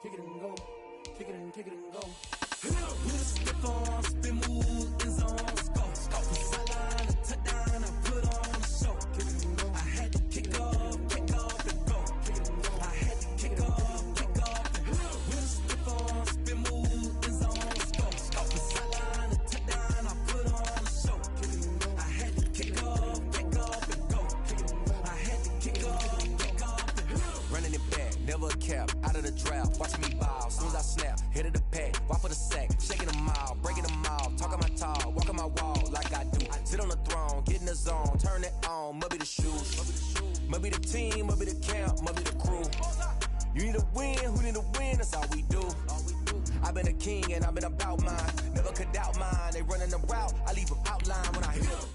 kick it and go, kick it and go. With a stiff on, spin move, in zone, let's go. From sideline to touchdown, I put on the show. I had to kick off and go. I had to kick off and go. With a stiff on, spin move, in zone, let's go. From sideline to touchdown, I put on the show. I had to kick off and go. I had to kick off and go. Running it back, never a cap, out of the drought. Watch me ball, as soon as I snap, hit of the pack, walk for the sack, shaking them out, breaking them out, talking my talk, walking my wall like I do. Sit on the throne, get in the zone, turn it on, must be the shoes, must be the team, must be the camp, must be the crew. You need a win, who need a win, that's all we do. I've been a king and I've been about mine, never could doubt mine. They running the route, I leave them outline when I hit them.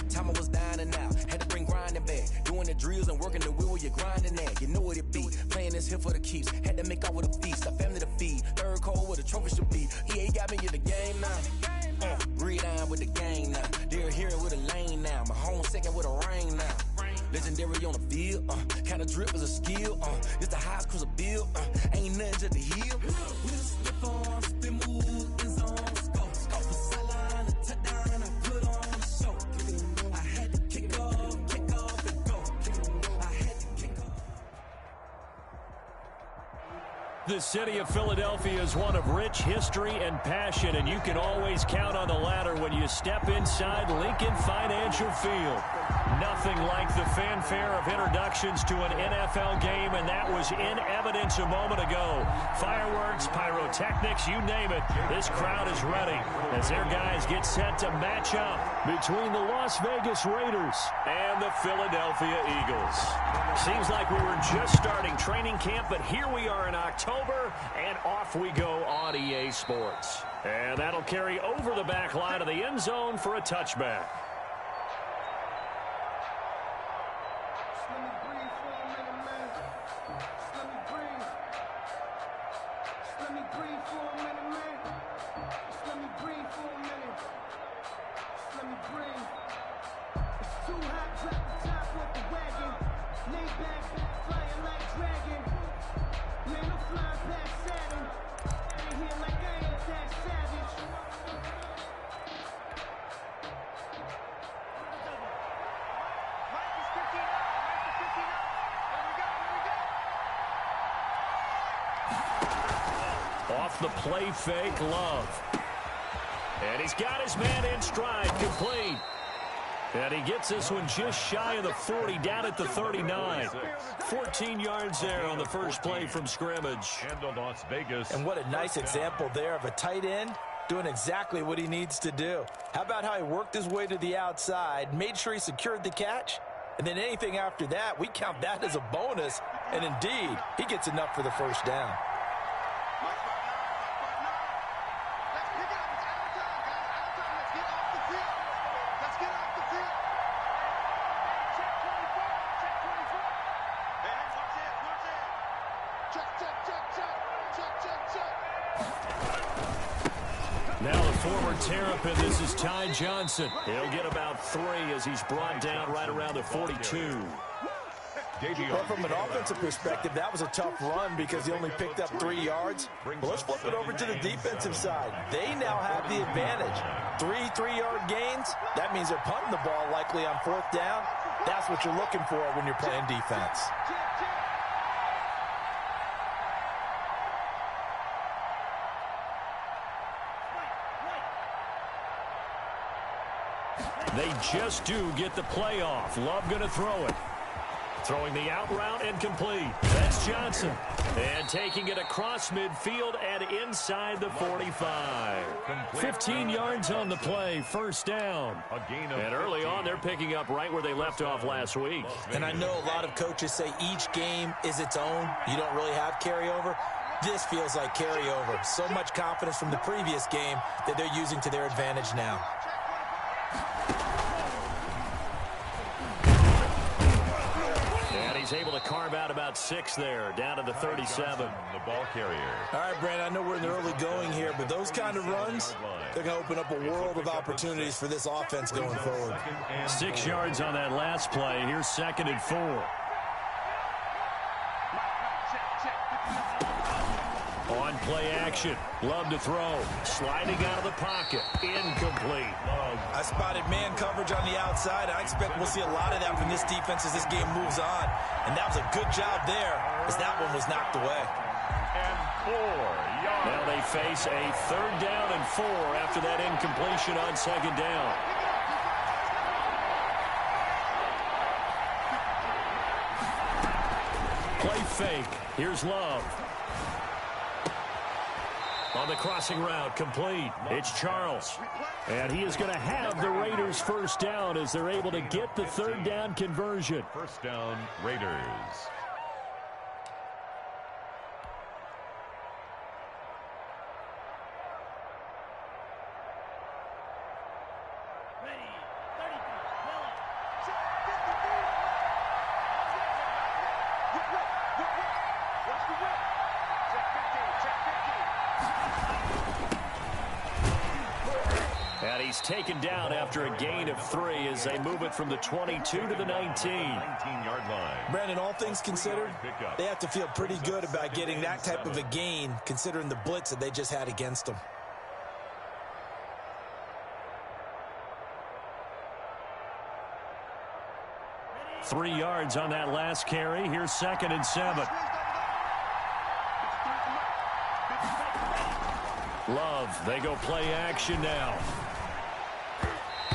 Time I was dying and out, had to bring grinding back. Doing the drills and working the wheel where you're grinding at. You know what it be, playing this here for the keeps. Had to make out with a feast, a family to feed. Third cold where the trophy should be. EA got me in the game now. Gridiron with the game now. They're hearing with a lane now. My home second with a rain now. Legendary on the field, kind of drip is a skill. It's the highest cruiser bill, ain't nothing to the hill. We just slip on, spin move, in zone, let's go. From sideline to touchdown, I put on the show. I had to kick off and go. I had to kick off. The city of Philadelphia is one of rich history and passion, and you can always count on the latter when you step inside Lincoln Financial Field. Nothing like the fanfare of introductions to an NFL game, and that was in evidence a moment ago. Fireworks, pyrotechnics, you name it. This crowd is ready as their guys get set to match up between the Las Vegas Raiders and the Philadelphia Eagles. Seems like we were just starting training camp, but here we are in October, and off we go on EA Sports. And that'll carry over the back line of the end zone for a touchback. Off the play fake, Love. And he's got his man in stride, complete. And he gets this one just shy of the 40, down at the 39. 14 yards there on the first play from scrimmage. And Las Vegas. And what a nice example there of a tight end doing exactly what he needs to do. How about how he worked his way to the outside, made sure he secured the catch, and then anything after that, we count that as a bonus. And indeed, he gets enough for the first down. Now the former Terrapin, this is Ty Johnson. He'll get about 3 as he's brought down right around the 42. Well, from an offensive perspective, that was a tough run because he only picked up 3 yards. Well, let's flip it over to the defensive side. They now have the advantage. 3 3-yard gains, that means they're punting the ball likely on 4th down. That's what you're looking for when you're playing defense. They just do get the playoff. Love going to throw it. Throwing the out route and complete. That's Johnson. And taking it across midfield and inside the 45. 15 yards on the play, first down. And early on, they're picking up right where they left off last week. And I know a lot of coaches say each game is its own. You don't really have carryover. This feels like carryover. So much confidence from the previous game that they're using to their advantage now. And he's able to carve out about 6 there, down to the 37. The ball carrier. All right, Brandon, I know we're in the early going here, but those kind of runs, they're going to open up a world of opportunities for this offense going forward. 6 yards on that last play. Here's 2nd and 4. On play action. Love to throw. Sliding out of the pocket. Incomplete. I spotted man coverage on the outside. I expect we'll see a lot of that from this defense as this game moves on. And that was a good job there as that one was knocked away. And 4 yards. Now they face a 3rd down and 4 after that incompletion on 2nd down. Play fake. Here's Love. On the crossing route, complete. It's Charles. And he is going to have the Raiders' 1st down as they're able to get the 3rd down conversion. 1st down, Raiders. And he's taken down after a gain of 3 as they move it from the 22 to the 19. 19-yard line. Brandon, all things considered, they have to feel pretty good about getting that type of a gain considering the blitz that they just had against them. Three yards on that last carry. Here's 2nd and 7. Love, they go play action now.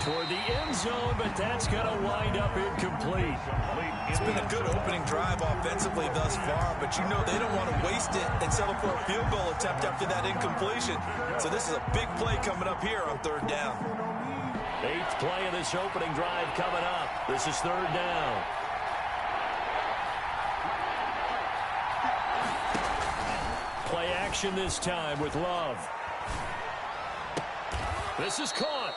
Toward the end zone, but that's going to wind up incomplete. It's been a good opening drive offensively thus far, but you know they don't want to waste it and settle for a field goal attempt after that incompletion. So this is a big play coming up here on 3rd down. 8th play of this opening drive coming up. This is 3rd down. Play action this time with Love. This is caught.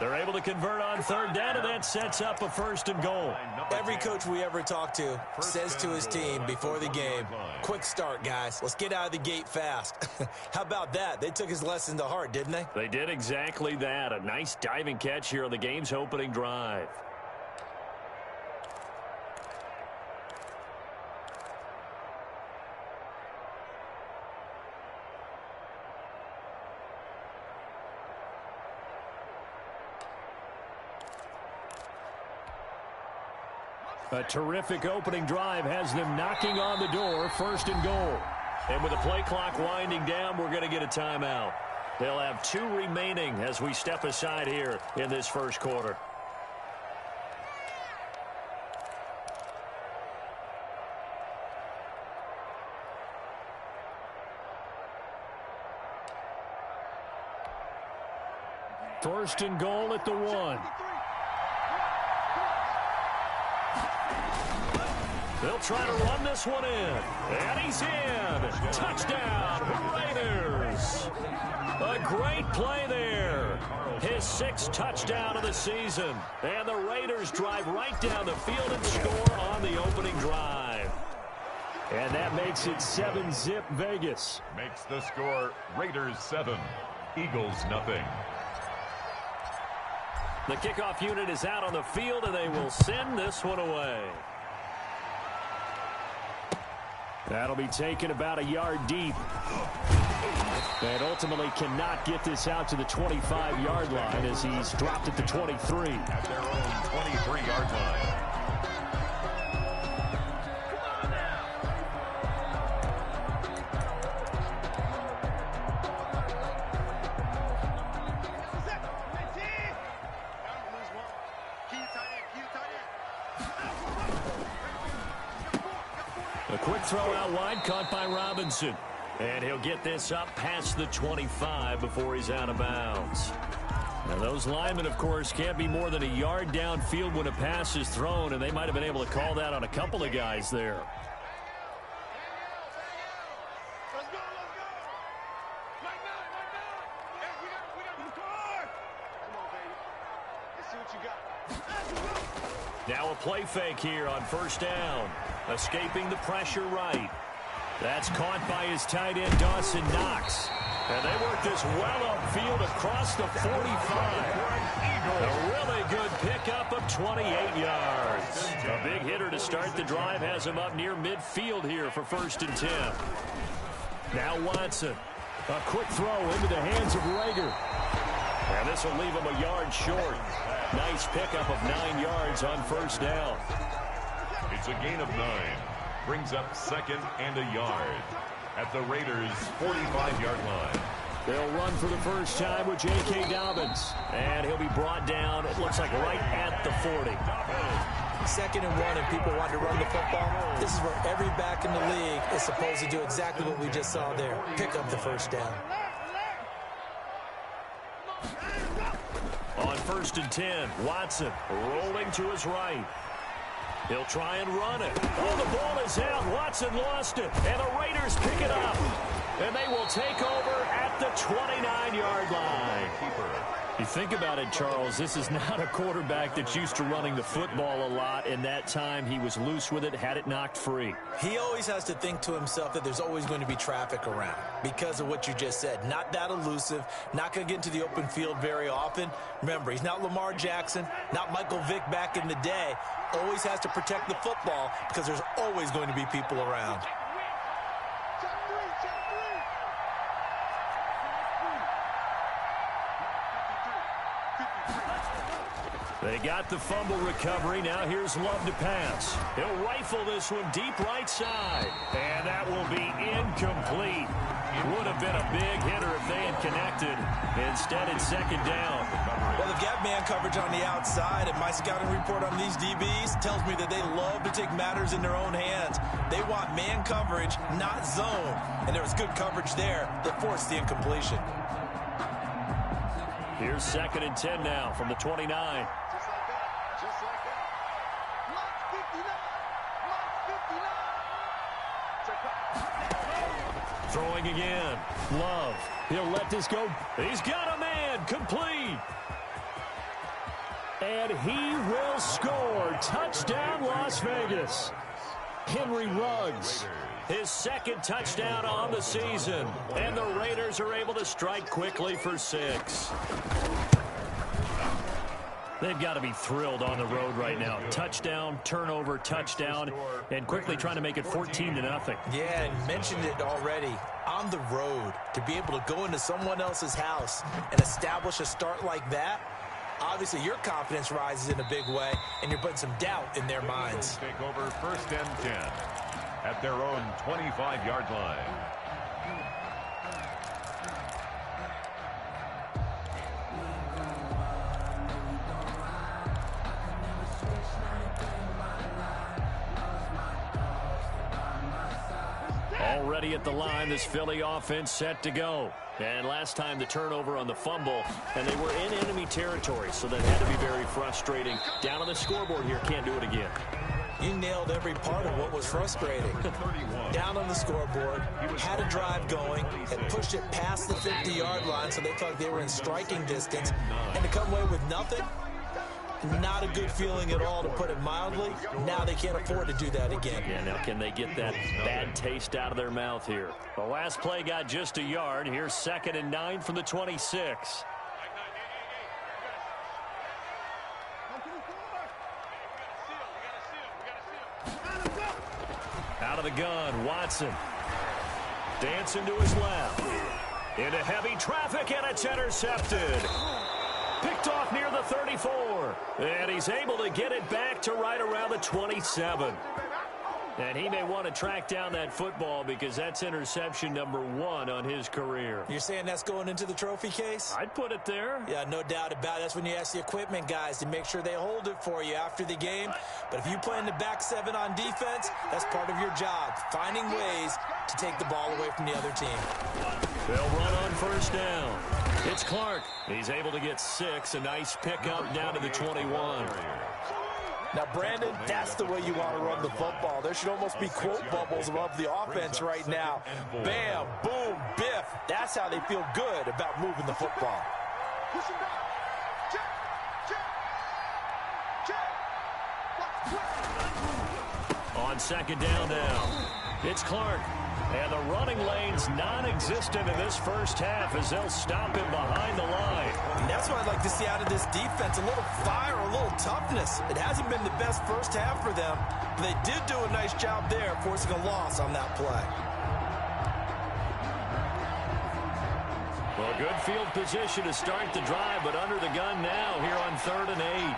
They're able to convert on 3rd down, and that sets up a 1st and goal. Every coach we ever talk to says to his team before the game, quick start, guys. Let's get out of the gate fast. How about that? They took his lesson to heart, didn't they? They did exactly that. A nice diving catch here on the game's opening drive. A terrific opening drive has them knocking on the door, 1st and goal. And with the play clock winding down, we're going to get a timeout. They'll have 2 remaining as we step aside here in this 1st quarter. First and goal at the 1. They'll try to run this one in. And he's in. Touchdown, Raiders. A great play there. His 6th touchdown of the season. And the Raiders drive right down the field and score on the opening drive. And that makes it 7-zip Vegas. Makes the score Raiders 7, Eagles nothing. The kickoff unit is out on the field, and they will send this one away. That'll be taken about a yard deep. And ultimately cannot get this out to the 25-yard line as he's dropped at the 23. At their own 23-yard line. A quick throw out wide, caught by Robinson. And he'll get this up past the 25 before he's out of bounds. Now those linemen, of course, can't be more than a yard downfield when a pass is thrown, and they might have been able to call that on a couple of guys there. Now a play fake here on first down. Escaping the pressure right. That's caught by his tight end, Dawson Knox. And they work this well upfield across the 45. A really good pickup of 28 yards. A big hitter to start the drive has him up near midfield here for 1st and 10. Now Watson. A quick throw into the hands of Rager. And this will leave him a yard short. Nice pickup of 9 yards on first down. It's a gain of 9. Brings up 2nd and a yard at the Raiders' 45-yard line. They'll run for the first time with J.K. Dobbins. And he'll be brought down, it looks like right at the 40. 2nd and 1 and people want to run the football. This is where every back in the league is supposed to do exactly what we just saw there. Pick up the first down. On 1st and 10, Watson rolling to his right. He'll try and run it. Oh, the ball is out. Watson lost it. And the Raiders pick it up. And they will take over at the 29-yard line. You think about it, Charles, this is not a quarterback that's used to running the football a lot. In that time, he was loose with it, had it knocked free. He always has to think to himself that there's always going to be traffic around because of what you just said. Not that elusive, not going to get into the open field very often. Remember, he's not Lamar Jackson, not Michael Vick back in the day. Always has to protect the football because there's always going to be people around. They got the fumble recovery. Now here's Love to pass. He'll rifle this one deep right side. And that will be incomplete. Would have been a big hitter if they had connected. Instead, it's 2nd down. Well, they've got man coverage on the outside, and my scouting report on these DBs tells me that they love to take matters in their own hands. They want man coverage, not zone. And there was good coverage there that forced the incompletion. Here's 2nd and 10 now from the 29. Throwing again. Love. He'll let this go. He's got a man. Complete. And he will score. Touchdown, Las Vegas. Henry Ruggs. His 2nd touchdown on the season. And the Raiders are able to strike quickly for 6. They've got to be thrilled on the road right now. Touchdown, turnover, touchdown, and quickly trying to make it 14-0. Yeah, and mentioned it already. On the road, to be able to go into someone else's house and establish a start like that, obviously your confidence rises in a big way, and you're putting some doubt in their minds. Take over 1st and 10 at their own 25-yard line. Already at the line, this Philly offense set to go. And last time the turnover on the fumble, and they were in enemy territory, so that had to be very frustrating. Down on the scoreboard here, can't do it again. You nailed every part of what was frustrating. Down on the scoreboard, had a drive going, and pushed it past the 50-yard line so they felt they were in striking distance. And to come away with nothing, not a good feeling at all, to put it mildly. Now they can't afford to do that again. Yeah, now can they get that bad taste out of their mouth here? The last play got just a yard. Here's 2nd and 9 from the 26. Out of the gun, Watson. Dancing to his left. Into heavy traffic, and it's intercepted. Picked off near the 34. And he's able to get it back to right around the 27. And he may want to track down that football because that's interception number 1 on his career. You're saying that's going into the trophy case? I'd put it there. Yeah, no doubt about it. That's when you ask the equipment guys to make sure they hold it for you after the game. But if you play in the back 7 on defense, that's part of your job, finding ways to take the ball away from the other team. They'll run on first down. It's Clark. He's able to get 6. A nice pickup down to the 21. Now, Brandon, that's the way you want to run the football. There should almost be quote bubbles above the offense right now. Bam, boom, biff. That's how they feel good about moving the football. On second down now, it's Clark. And the running lane's non-existent in this first half as they'll stop him behind the line. And that's what I'd like to see out of this defense, a little fire, a little toughness. It hasn't been the best first half for them, but they did do a nice job there, forcing a loss on that play. Well, good field position to start the drive, but under the gun now here on 3rd and 8.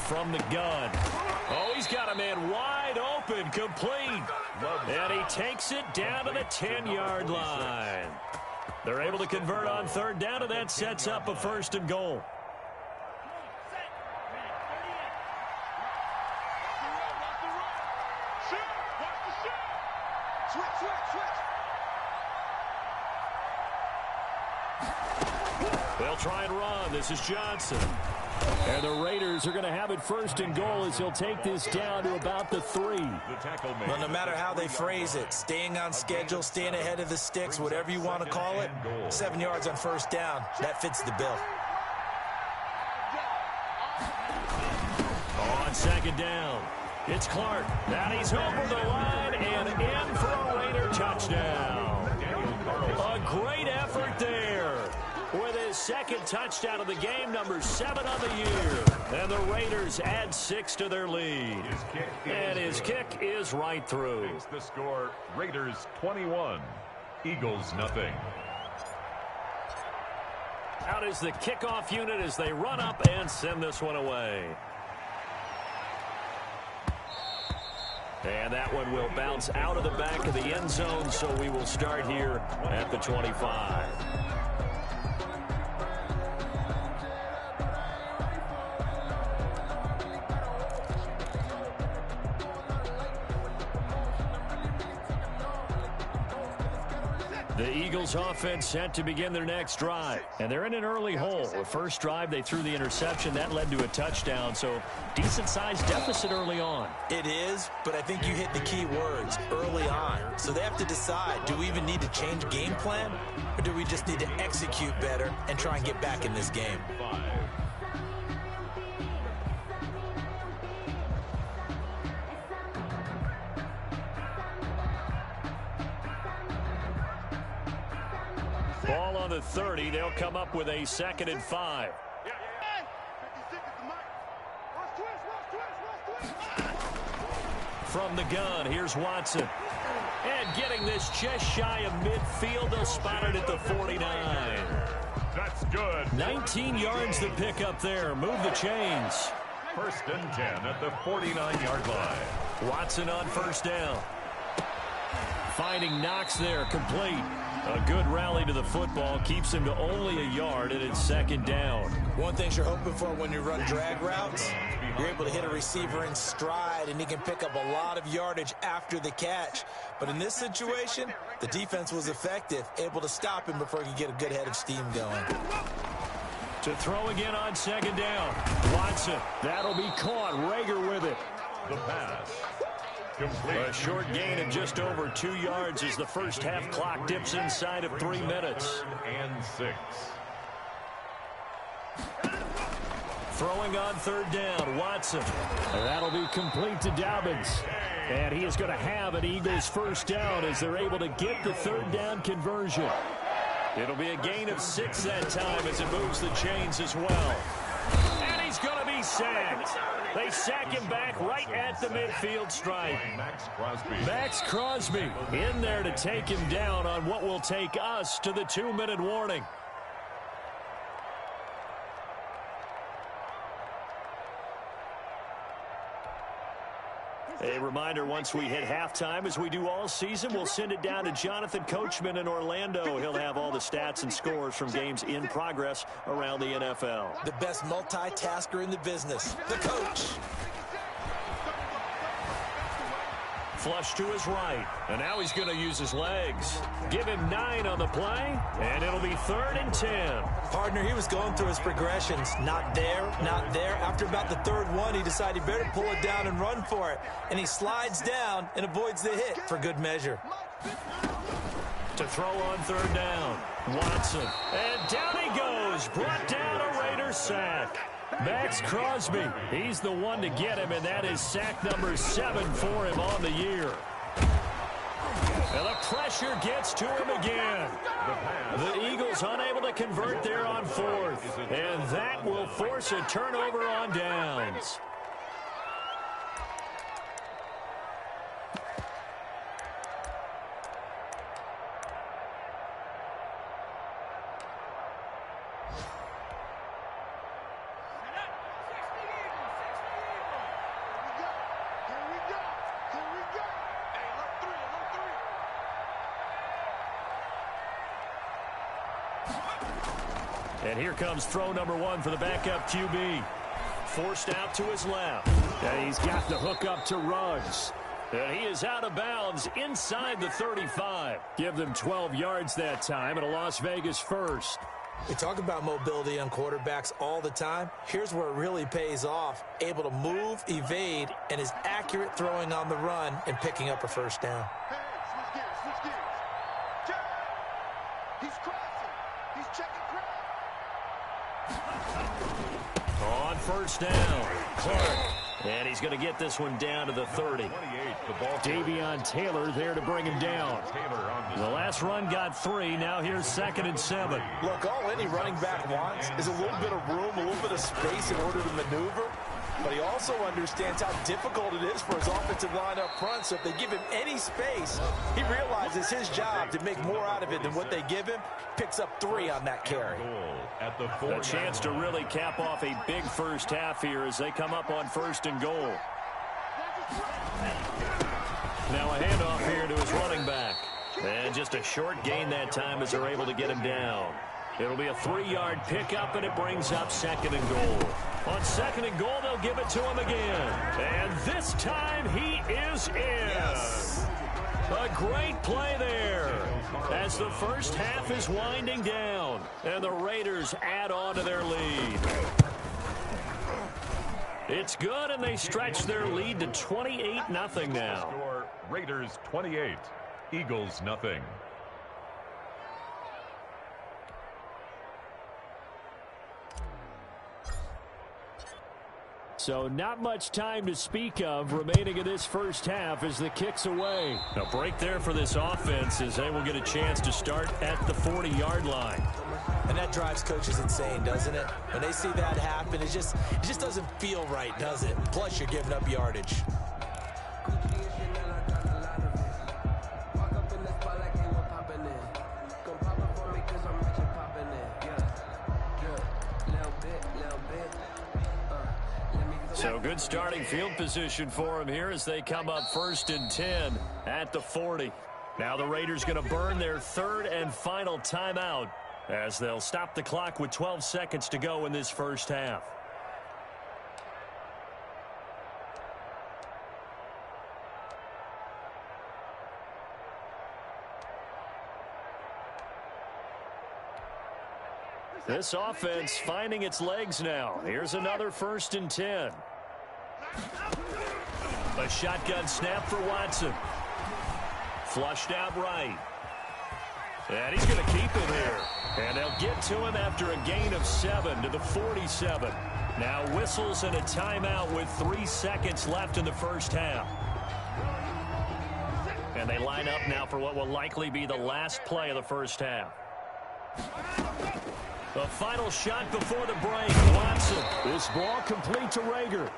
From the gun. Oh, he's got a man wide open, complete. And he takes it down to the 10-yard line. They're able to convert on 3rd down, and that sets up a 1st and goal. They'll try and run. This is Johnson. And the Raiders are going to have it 1st and goal as he'll take this down to about the 3. Well, no matter how they phrase it, staying on schedule, staying ahead of the sticks, whatever you want to call it, 7 yards on 1st down, that fits the bill. On 2nd down, it's Clark. Now he's over the line and in for a Raider touchdown. A great effort there. With his 2nd touchdown of the game, number 7 on the year. And the Raiders add 6 to their lead. And his kick is right through. The score, Raiders 21, Eagles nothing. Out is the kickoff unit as they run up and send this one away. And that one will bounce out of the back of the end zone, so we will start here at the 25. The Eagles offense set to begin their next drive. And they're in an early hole. The first drive, they threw the interception. That led to a touchdown. So decent-sized deficit early on. It is, but I think you hit the key words, early on. So they have to decide, do we even need to change game plan? Or do we just need to execute better and try and get back in this game? Ball on the 30. They'll come up with a 2nd and 5. From the gun, here's Watson. And getting this just shy of midfield, they'll spot it at the 49. That's good. 19 yards to pick up there. Move the chains. 1st and 10 at the 49-yard line. Watson on 1st down. Finding Knox there, complete. A good rally to the football keeps him to only a yard, and it's 2nd down. One thing you're hoping for when you run drag routes, you're able to hit a receiver in stride, and he can pick up a lot of yardage after the catch. But in this situation, the defense was effective, able to stop him before he could get a good head of steam going. To throw again on 2nd down. Watson, that'll be caught. Rager with it. The pass. Complete. A short gain of just over 2 yards as the first half clock dips inside of 3 minutes. 3rd and 6. Throwing on 3rd down, Watson. That'll be complete to Dobbins. And he is going to have an Eagles 1st down as they're able to get the 3rd down conversion. It'll be a gain of 6 that time as it moves the chains as well. And he's going to be sacked. They sack him back right at the midfield stripe. Max Crosby in there to take him down on what will take us to the 2-minute warning. A reminder, once we hit halftime, as we do all season, we'll send it down to Jonathan Coachman in Orlando. He'll have all the stats and scores from games in progress around the NFL. The best multitasker in the business, the coach. Flush to his right, and now he's going to use his legs. Give him 9 on the play, and it'll be 3rd and 10. Partner, he was going through his progressions. Not there, not there. After about the 3rd one, he decided he better pull it down and run for it. And he slides down and avoids the hit for good measure. To throw on 3rd down, Watson. And down he goes, brought down a Raiders sack. Max Crosby, he's the one to get him, and that is sack number 7 for him on the year. And the pressure gets to him again. The Eagles unable to convert there on 4th, and that will force a turnover on downs. And here comes throw number 1 for the backup QB. Forced out to his left. And he's got the hook up to Ruggs. And he is out of bounds inside the 35. Give them 12 yards that time, and a Las Vegas first. We talk about mobility on quarterbacks all the time. Here's where it really pays off. Able to move, evade, and is accurate throwing on the run and picking up a first down. Hey, switch gears. Check. He's crossing. He's checking crowd. On 1st down, Clark. And he's going to get this one down to the 30. Davion Taylor there to bring him down. The last run got 3. Now here's 2nd and 7. Look, all any running back wants is a little bit of room, a little bit of space in order to maneuver. But he also understands how difficult it is for his offensive line up front. So if they give him any space, he realizes his job to make more out of it than what they give him. Picks up 3 on that carry. A chance to really cap off a big first half here as they come up on 1st and goal. Now a handoff here to his running back. And just a short gain that time as they're able to get him down. It'll be a 3-yard pickup, and it brings up 2nd and goal. On 2nd and goal, they'll give it to him again. And this time he is in. Yes. A great play there as the first half is winding down, and the Raiders add on to their lead. It's good, and they stretch their lead to 28-0 now. Raiders 28, Eagles nothing. So not much time to speak of remaining in this first half as the kick's away. A break there for this offense as they will get a chance to start at the 40-yard line. And that drives coaches insane, doesn't it? When they see that happen, it just doesn't feel right, does it? Plus, you're giving up yardage. So good starting field position for him here as they come up 1st and 10 at the 40. Now the Raiders going to burn their 3rd and final timeout as they'll stop the clock with 12 seconds to go in this first half. This offense finding its legs now. Here's another 1st and 10. A shotgun snap for Watson. Flushed out right. And he's going to keep it here. And they'll get to him after a gain of 7 to the 47. Now whistles and a timeout with 3 seconds left in the first half. And they line up now for what will likely be the last play of the first half. The final shot before the break. Watson. This ball complete to Rager.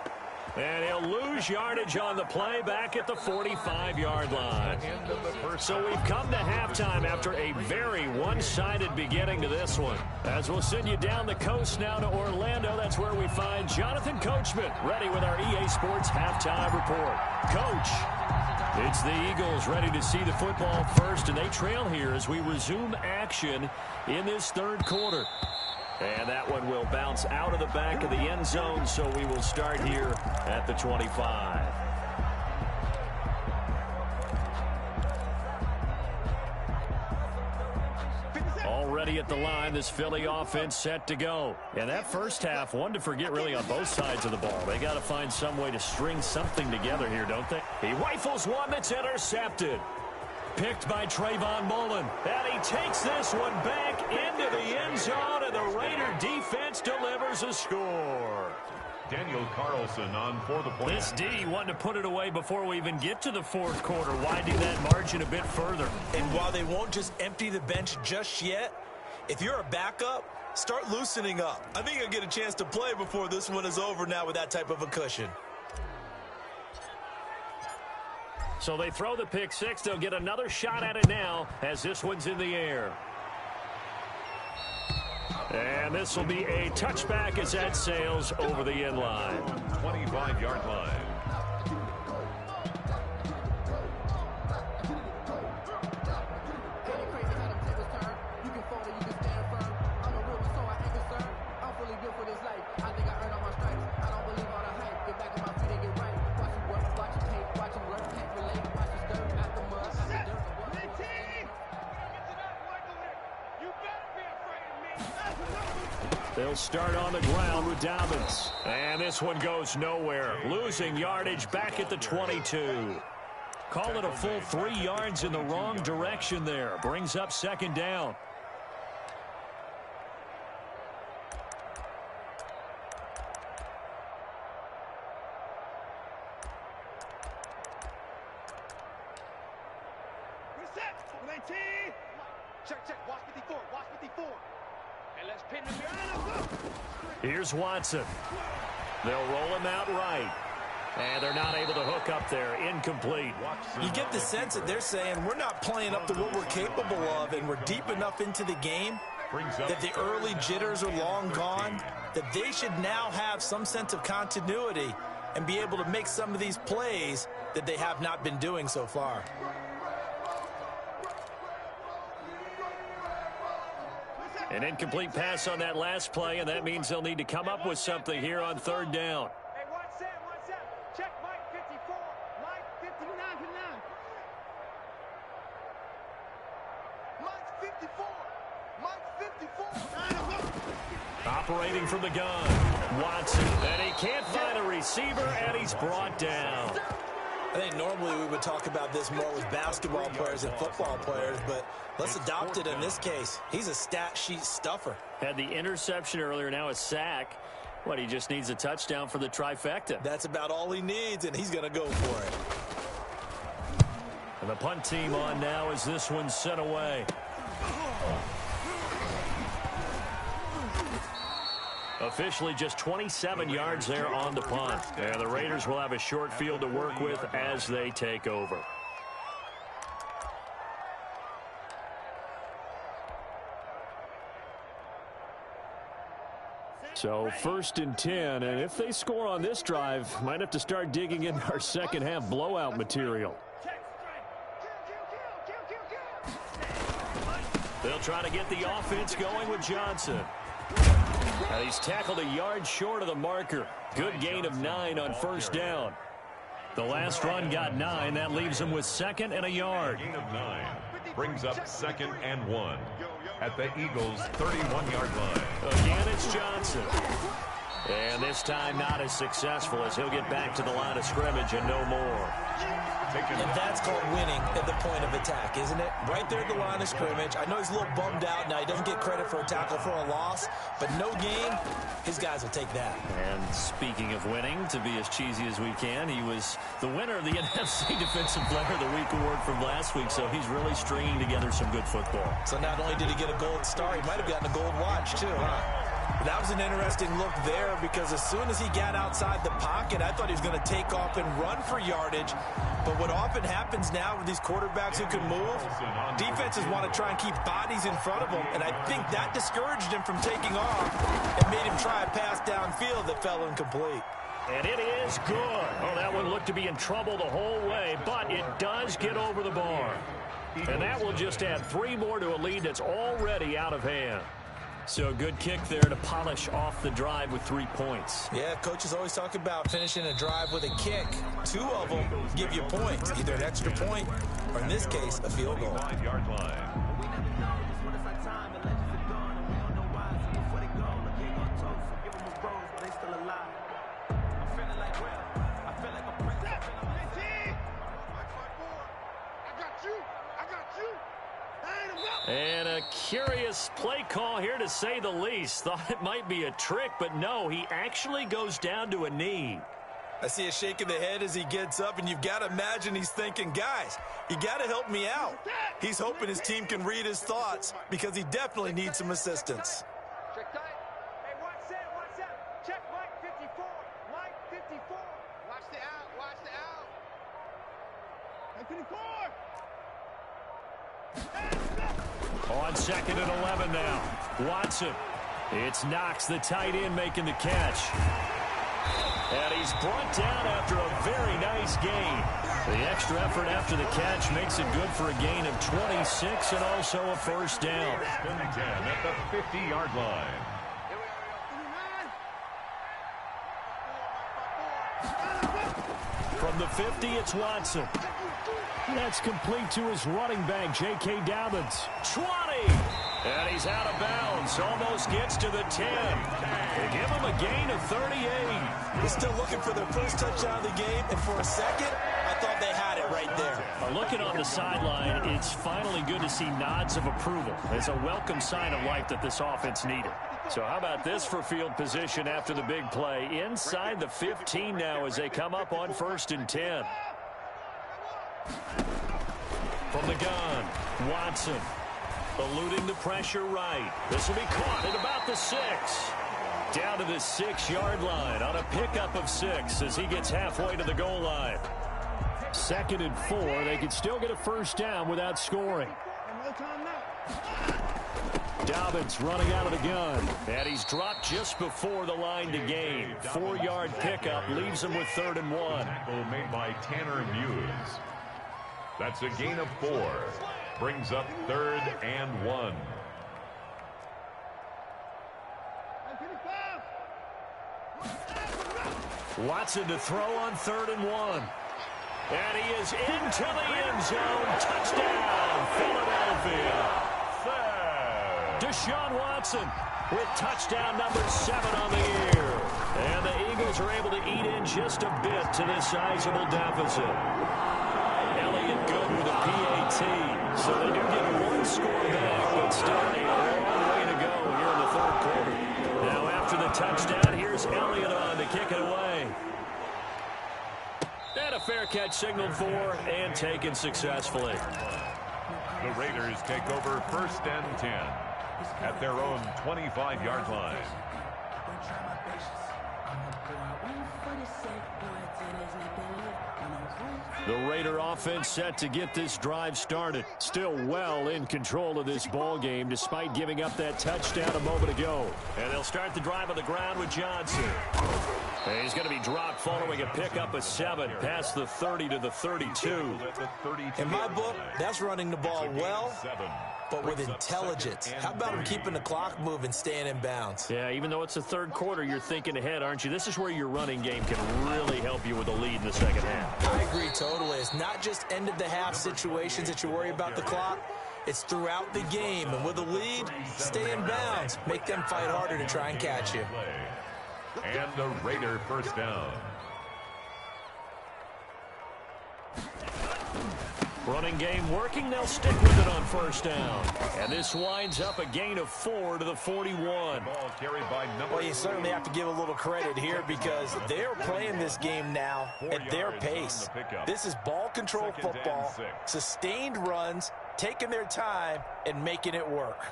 And he'll lose yardage on the play back at the 45-yard line. So we've come to halftime after a very one-sided beginning to this one. As we'll send you down the coast now to Orlando, that's where we find Jonathan Coachman ready with our EA Sports halftime report. Coach, it's the Eagles ready to see the football first, and they trail here as we resume action in this third quarter. And that one will bounce out of the back of the end zone, so we will start here at the 25. Already at the line, this Philly offense set to go. And that first half, one to forget really on both sides of the ball. They got to find some way to string something together here, don't they? He rifles one that's intercepted. Picked by Trayvon Mullen. And he takes this one back into the end zone, and the Raider defense delivers a score. Daniel Carlson on for the point. This D wanted to put it away before we even get to the fourth quarter, widening that margin a bit further. And while they won't just empty the bench just yet, if you're a backup, start loosening up. I think you'll get a chance to play before this one is over now with that type of a cushion. So they throw the pick six. They'll get another shot at it now as this one's in the air. And this will be a touchback as that sails over the end line. 25-yard line. They'll start on the ground with Dobbins. And this one goes nowhere. Losing yardage back at the 22. Call it a full 3 yards in the wrong direction there. Brings up second down. Reset. 19. Check. Watch 54. Watch 54. And let's pin him behind us. Here's Watson. They'll roll him out right. And they're not able to hook up there. Incomplete. You get the sense that they're saying we're not playing up to what we're capable of, and we're deep enough into the game that the early jitters are long gone, that they should now have some sense of continuity and be able to make some of these plays that they have not been doing so far. An incomplete pass on that last play, and that means they'll need to come up with something here on third down. Hey, watch Sam. Check Mike 54. Mike 59 to 9. Mike 54. Operating from the gun, Watson. And he can't find a receiver, and he's brought down. I think normally we would talk about this more with basketball players and football players, but let's adopt it in this case. He's a stat sheet stuffer. Had the interception earlier, now a sack. He just needs a touchdown for the trifecta. That's about all he needs, and he's going to go for it. And the punt team on now as this one's sent away. Officially just 27 yards there on the punt. And the Raiders will have a short field to work with as they take over. So 1st and 10, and if they score on this drive, might have to start digging into our second half blowout material. They'll try to get the offense going with Johnson. And he's tackled a yard short of the marker. Good gain of 9 on first down. The last run got 9. That leaves him with 2nd and a yard. Gain of 9 brings up 2nd and 1 at the Eagles' 31-yard line. Again, it's Johnson. And this time not as successful as he'll get back to the line of scrimmage and no more. And that's called winning at the point of attack, isn't it? Right there at the line of scrimmage. I know he's a little bummed out now. He doesn't get credit for a tackle for a loss, but no gain, his guys will take that. And speaking of winning, to be as cheesy as we can, he was the winner of the NFC Defensive Player of the Week award from last week, so he's really stringing together some good football. So not only did he get a gold star, he might have gotten a gold watch too, huh? That was an interesting look there because as soon as he got outside the pocket, I thought he was going to take off and run for yardage. But what often happens now with these quarterbacks who can move, defenses want to try and keep bodies in front of them, and I think that discouraged him from taking off and made him try a pass downfield that fell incomplete. And it is good. Oh, that one looked to be in trouble the whole way, but it does get over the bar. And that will just add 3 more to a lead that's already out of hand. So a good kick there to polish off the drive with 3 points. Yeah, coaches always talk about finishing a drive with a kick. 2 of them give you points, either an extra point or, in this case, a field goal. 5-yard line. And a curious play call here, to say the least. Thought it might be a trick, but no, he actually goes down to a knee. I see a shake of the head as he gets up, and you've got to imagine he's thinking, guys, you got to help me out. He's hoping his team can read his thoughts because he definitely needs some assistance. Check tight. Hey, watch that. Check Mike 54. Mike 54. Watch the out. Mike 54. On 2nd and 11 now. Watson. It's Knox, the tight end, making the catch. And he's brought down after a very nice gain. The extra effort after the catch makes it good for a gain of 26 and also a first down. Bennington at the 50-yard line. From the 50, it's Watson. That's complete to his running back, J.K. Dobbins. 20! And he's out of bounds. Almost gets to the 10. They give him a gain of 38. He's still looking for their first touchdown of the game, and for a second, I thought they had it right there. Looking on the sideline, it's finally good to see nods of approval. It's a welcome sign of life that this offense needed. So how about this for field position after the big play? Inside the 15 now as they come up on 1st and 10. From the gun, Watson eluding the pressure right. This will be caught at about the 6. Down to the 6-yard line on a pickup of 6 as he gets halfway to the goal line. 2nd and 4. They can still get a first down without scoring. Dobbins running out of the gun. And he's dropped just before the line to gain. 4-yard pickup leaves him with 3rd and 1. Tackle made by Tanner Muse. That's a gain of 4. Brings up 3rd and 1. Watson to throw on 3rd and 1. And he is into the end zone. Touchdown, Philadelphia. Deshaun Watson with touchdown number 7 on the year. And the Eagles are able to eat in just a bit to this sizable deficit. Elliott good with a PAT. So they do get 1 score back, but still a long way to go here in the 3rd quarter. Now after the touchdown, here's Elliott on to kick it away. And a fair catch signaled for and taken successfully. The Raiders take over 1st and 10 at their own 25-yard line. The Raider offense set to get this drive started. Still well in control of this ball game despite giving up that touchdown a moment ago. And they'll start the drive on the ground with Johnson. And he's going to be dropped following a pickup of 7 past the 30 to the 32. In my book, that's running the ball well, but with intelligence. How about him keeping the clock moving, staying in bounds? Yeah, even though it's the 3rd quarter, you're thinking ahead, aren't you? This is where your running game can really help you with a lead in the 2nd half. I agree totally. It's not just end-of-the-half situations that you worry about the clock. It's throughout the game. And with a lead, stay in bounds. Make them fight harder to try and catch you. And the Raider first down. Running game working. They'll stick with it on 1st down. And this winds up a gain of 4 to the 41. Ball carried by number Well, you certainly have to give a little credit here because they're playing this game now at their pace. This is ball control football, sustained runs, taking their time, and making it work.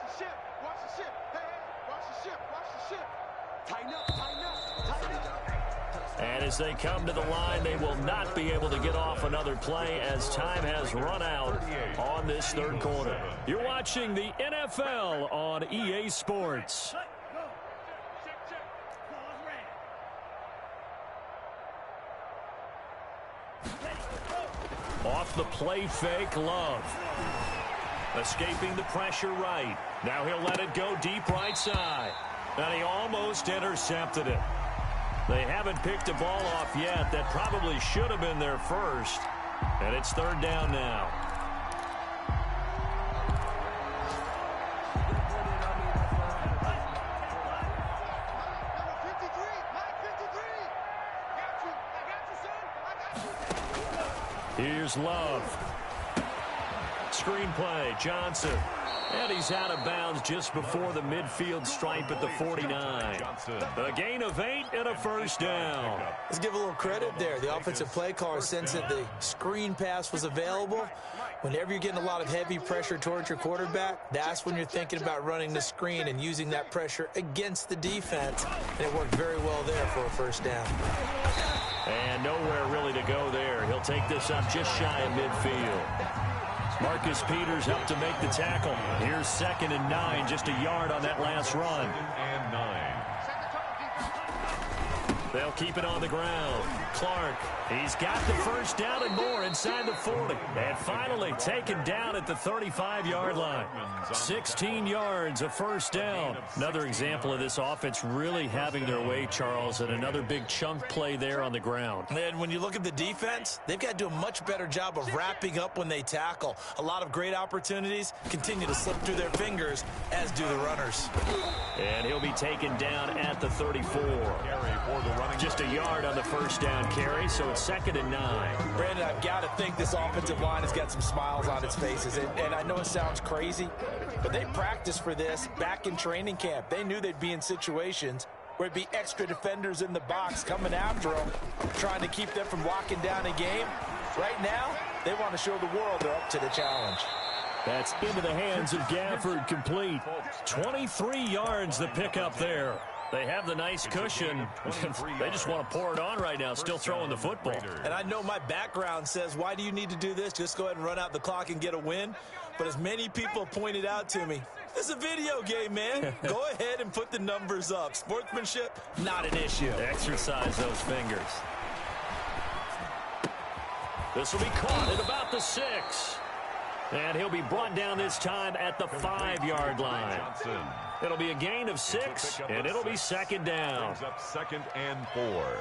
the ship. Watch the ship. Hey, hey, watch the ship. Watch the ship. Tighten up, tighten up, tighten up. And as they come to the line, they will not be able to get off another play as time has run out on this third quarter. You're watching the NFL on EA Sports. Off the play fake, Love. Escaping the pressure right. Now he'll let it go deep right side. And he almost intercepted it. They haven't picked a ball off yet. That probably should have been their first. And it's third down now. Here's Love. Screen play, Johnson. And he's out of bounds just before the midfield stripe at the 49. A gain of 8 and a first down. Let's give a little credit there. The offensive play caller sensed that the screen pass was available. Whenever you're getting a lot of heavy pressure towards your quarterback, that's when you're thinking about running the screen and using that pressure against the defense. And it worked very well there for a first down. And nowhere really to go there. He'll take this up just shy of midfield. Marcus Peters up to make the tackle. Here's 2nd and 9, just a yard on that last run. 2nd and 9. They'll keep it on the ground. Clark, he's got the first down and more inside the 40. And finally taken down at the 35-yard line. 16 yards, a first down. Another example of this offense really having their way, Charles, and another big chunk play there on the ground. And when you look at the defense, they've got to do a much better job of wrapping up when they tackle. A lot of great opportunities continue to slip through their fingers, as do the runners. And he'll be taken down at the 34. Just a yard on the first down carry, so it's 2nd and 9. Brandon, I've got to think this offensive line has got some smiles on its faces. And I know it sounds crazy, but they practiced for this back in training camp. They knew they'd be in situations where it'd be extra defenders in the box coming after them, trying to keep them from locking down a game. Right now, they want to show the world they're up to the challenge. That's into the hands of Gafford, complete. 23 yards the pickup there. They have the nice cushion. They just want to pour it on right now, still throwing the football. And I know my background says, why do you need to do this? Just go ahead and run out the clock and get a win. But as many people pointed out to me, it's a video game, man. Go ahead and put the numbers up. Sportsmanship, not an issue. Exercise those fingers. This will be caught at about the 6. And he'll be brought down this time at the 5-yard line. It'll be a gain of 6, and it'll be 2nd down. Brings up 2nd and 4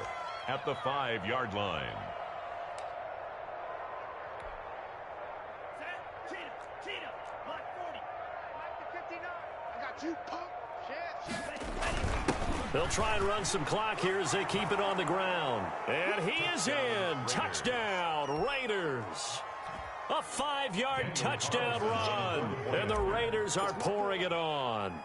at the 5-yard line. They'll try and run some clock here as they keep it on the ground. And he is in. Touchdown, Raiders. A 5-yard touchdown run, and the Raiders are pouring it on.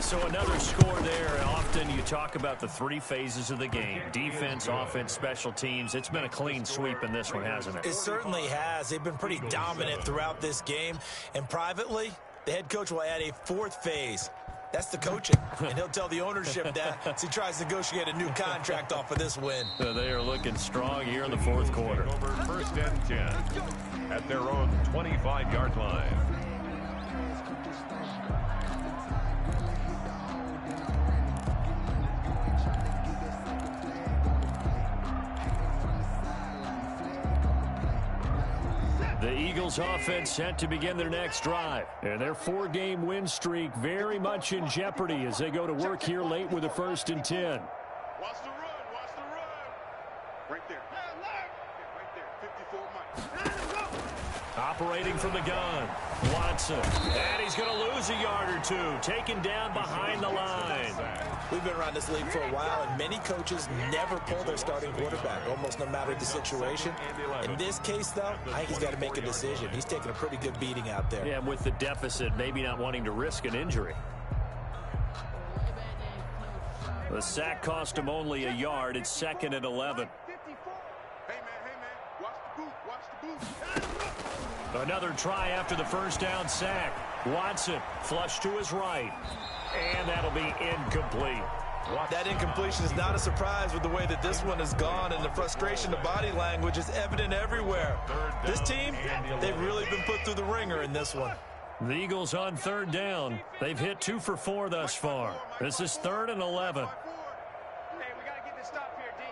So another score there. Often you talk about the 3 phases of the game: defense, offense, special teams. It's been a clean sweep in this one, hasn't it? It certainly has. They've been pretty dominant throughout this game. And privately, the head coach will add a 4th phase. That's the coaching, and he'll tell the ownership that as he tries to negotiate a new contract off of this win. They are looking strong here in the 4th quarter. Over 1st and 10 at their own 25-yard line. The Eagles offense set to begin their next drive. And their 4-game win streak very much in jeopardy as they go to work here late with a 1st and 10. Watch the run, watch the run. Right there. Right there, 54 Mike. Operating from the gun, Watson. And he's going to lose a yard or 2, taken down behind the line. We've been around this league for a while, and many coaches never pull their starting quarterback, almost no matter the situation. In this case, though, I think he's got to make a decision. He's taking a pretty good beating out there. Yeah, with the deficit, maybe not wanting to risk an injury. The sack cost him only a yard. It's 2nd and 11. Hey, man, watch the boot, watch the boot. Another try after the first down sack. Watson, flush to his right. And that'll be incomplete. That incompletion is not a surprise with the way that this one has gone, and the frustration, the body language is evident everywhere. This team, they've really been put through the ringer in this one. The Eagles on third down. They've hit 2 for 4 thus far. This is 3rd and 11. Hey, we got to get this stop here, D.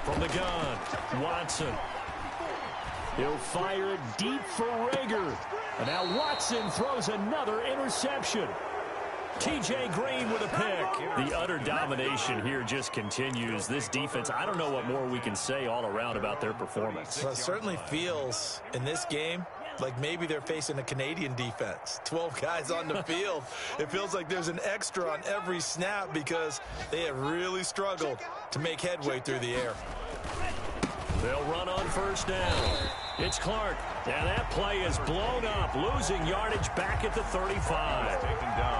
From the gun, Watson. He'll fire it deep for Rager. And now Watson throws another interception. T.J. Green with a pick. The utter domination here just continues. This defense, I don't know what more we can say all around about their performance. Well, it certainly feels in this game like maybe they're facing a Canadian defense. 12 guys on the field. It feels like there's an extra on every snap because they have really struggled to make headway through the air. They'll run on first down. It's Clark. And that play is blown up, losing yardage back at the 35.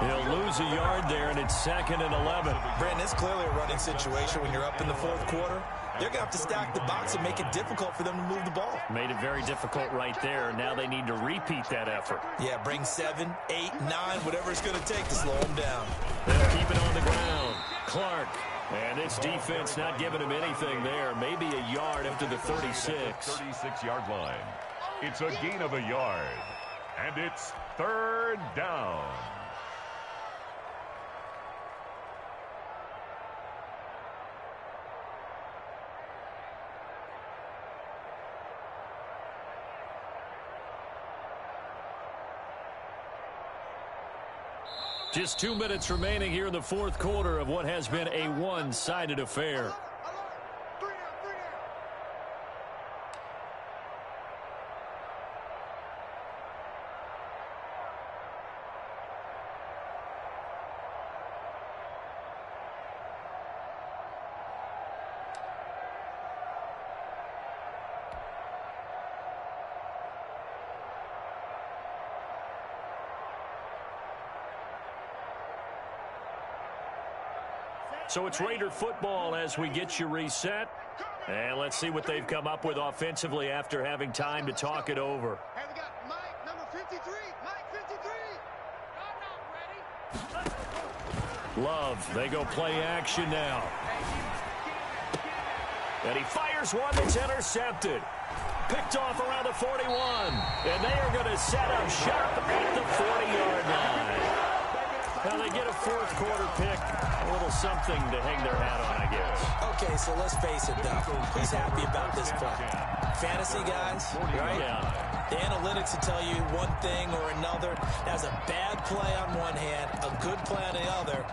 He'll lose a yard there, and it's 2nd and 11. Brandon, it's clearly a running situation when you're up in the 4th quarter. They're going to have to stack the box and make it difficult for them to move the ball. Made it very difficult right there. Now they need to repeat that effort. Yeah, bring 7, 8, 9, whatever it's going to take to slow them down. They'll keep it on the ground. Clark. And this defense not giving him anything there. Maybe a yard after the 36. 36-yard line. It's a gain of a yard. And it's 3rd down. Just 2 minutes remaining here in the 4th quarter of what has been a one-sided affair. So it's Raider football as we get you reset. And let's see what they've come up with offensively after having time to talk it over. Hey, we got Mike, number 53. Mike, 53. I'm not ready. Love, they go play action now. And he fires one that's intercepted. Picked off around the 41. And they are going to set up shop at the 40-yard line. Now they get a 4th quarter pick. A little something to hang their hat on, I guess. Okay, so let's face it, though. Who's happy about this play? Fantasy guys, right? Yeah. The analytics will tell you one thing or another. That's a bad play on one hand, a good play on the other,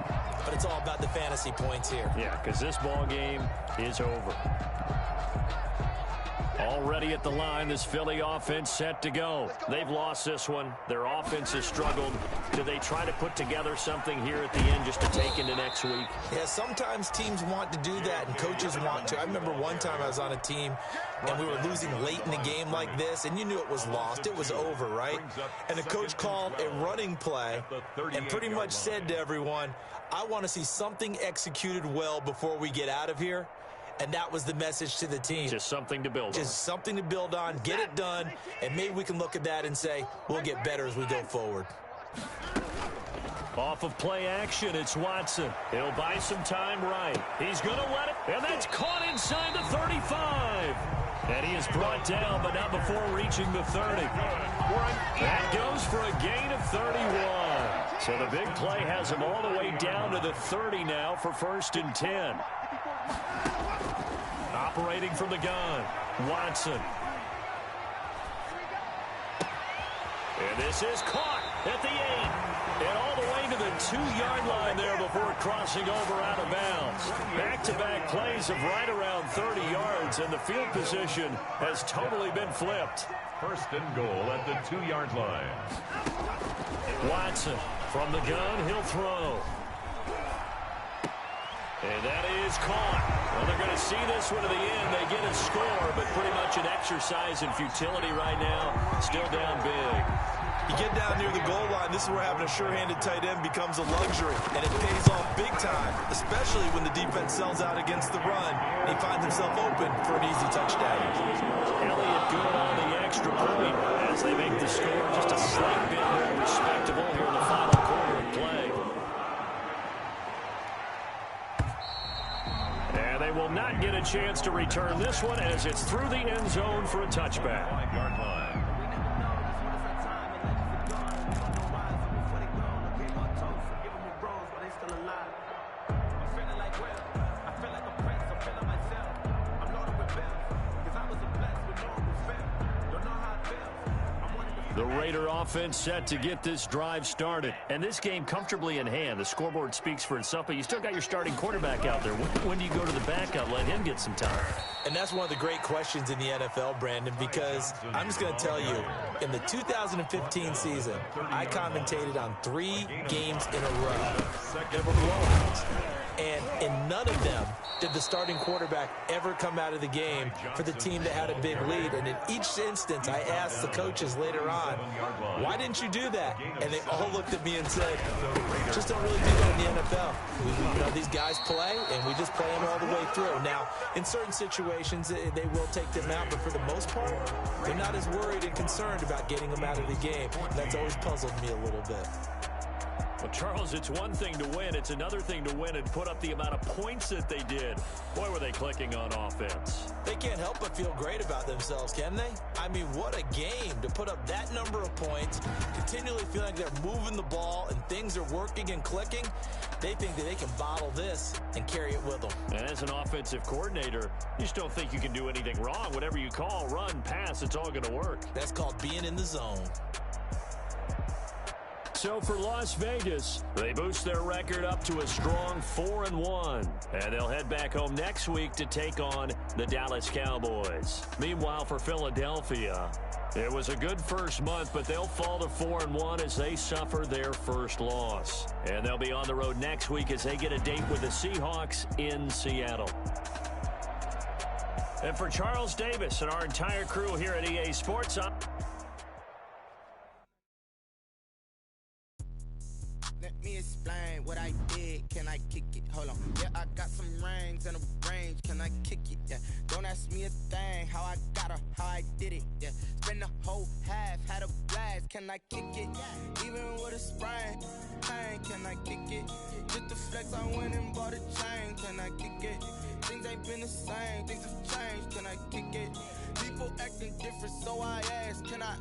but it's all about the fantasy points here. Yeah, because this ball game is over. Already at the line, this Philly offense set to go. They've lost this one. Their offense has struggled. Do they try to put together something here at the end just to take into next week? Yeah, sometimes teams want to do that and coaches want to. I remember one time I was on a team and we were losing late in the game like this, and you knew it was lost. It was over, right? And the coach called a running play and pretty much said to everyone, I want to see something executed well before we get out of here. And that was the message to the team. Just something to build on. Just something to build on, get it done, and maybe we can look at that and say, we'll get better as we go forward. Off of play action, it's Watson. He'll buy some time right. He's going to let it, and that's caught inside the 35. And he is brought down, but not before reaching the 30. That goes for a gain of 31. So the big play has him all the way down to the 30 now for 1st and 10. Operating from the gun, Watson. And this is caught at the 8. And all the way to the 2-yard line there before crossing over out of bounds. Back-to-back plays of right around 30 yards, and the field position has totally been flipped. 1st and goal at the 2-yard line. Watson from the gun, he'll throw. And that is caught. Well, they're going to see this one to the end. They get a score, but pretty much an exercise in futility right now. Still down big. You get down near the goal line, this is where having a sure-handed tight end becomes a luxury, and it pays off big time, especially when the defense sells out against the run, and he finds himself open for an easy touchdown. Elliott good on the extra point. as they make the score just a slight bit more respectable here in the final quarter of play. And they will not get a chance to return this one as it's through the end zone for a touchback. 5-yard line. The Raider offense set to get this drive started. And this game comfortably in hand. The scoreboard speaks for itself, but you still got your starting quarterback out there. When do you go to the backup, let him get some time? And that's one of the great questions in the NFL, Brandon, because I'm just going to tell you, in the 2015 season, I commentated on 3 games in a row. There were blowouts. And in none of them did the starting quarterback ever come out of the game for the team that had a big lead. And in each instance, I asked the coaches later on, why didn't you do that? And they all looked at me and said, just don't really do that in the NFL. These guys play, and we just play them all the way through. Now, in certain situations, they will take them out, but for the most part, they're not as worried and concerned about getting them out of the game. And that's always puzzled me a little bit. Well, Charles, it's one thing to win. It's another thing to win and put up the amount of points that they did. Boy, were they clicking on offense. They can't help but feel great about themselves, can they? I mean, what a game to put up that number of points, continually feeling like they're moving the ball and things are working and clicking. They think that they can bottle this and carry it with them. And as an offensive coordinator, you just don't think you can do anything wrong. Whatever you call, run, pass, it's all going to work. That's called being in the zone. So for Las Vegas, they boost their record up to a strong 4-1. And they'll head back home next week to take on the Dallas Cowboys. Meanwhile, for Philadelphia, it was a good first month, but they'll fall to 4-1 as they suffer their first loss. And they'll be on the road next week as they get a date with the Seahawks in Seattle. And for Charles Davis and our entire crew here at EA Sports, Let me explain what I did. Can I kick it? Hold on. Yeah, I got some rings and a range. Can I kick it? Yeah. Don't ask me a thing. How I got her, how I did it. Yeah. Spend the whole half, had a blast. Can I kick it? Even with a sprain, pain. Can I kick it? Just to flex, I went and bought a chain. Can I kick it? Things ain't been the same. Things have changed. Can I kick it? People acting different, so I ask. Can I?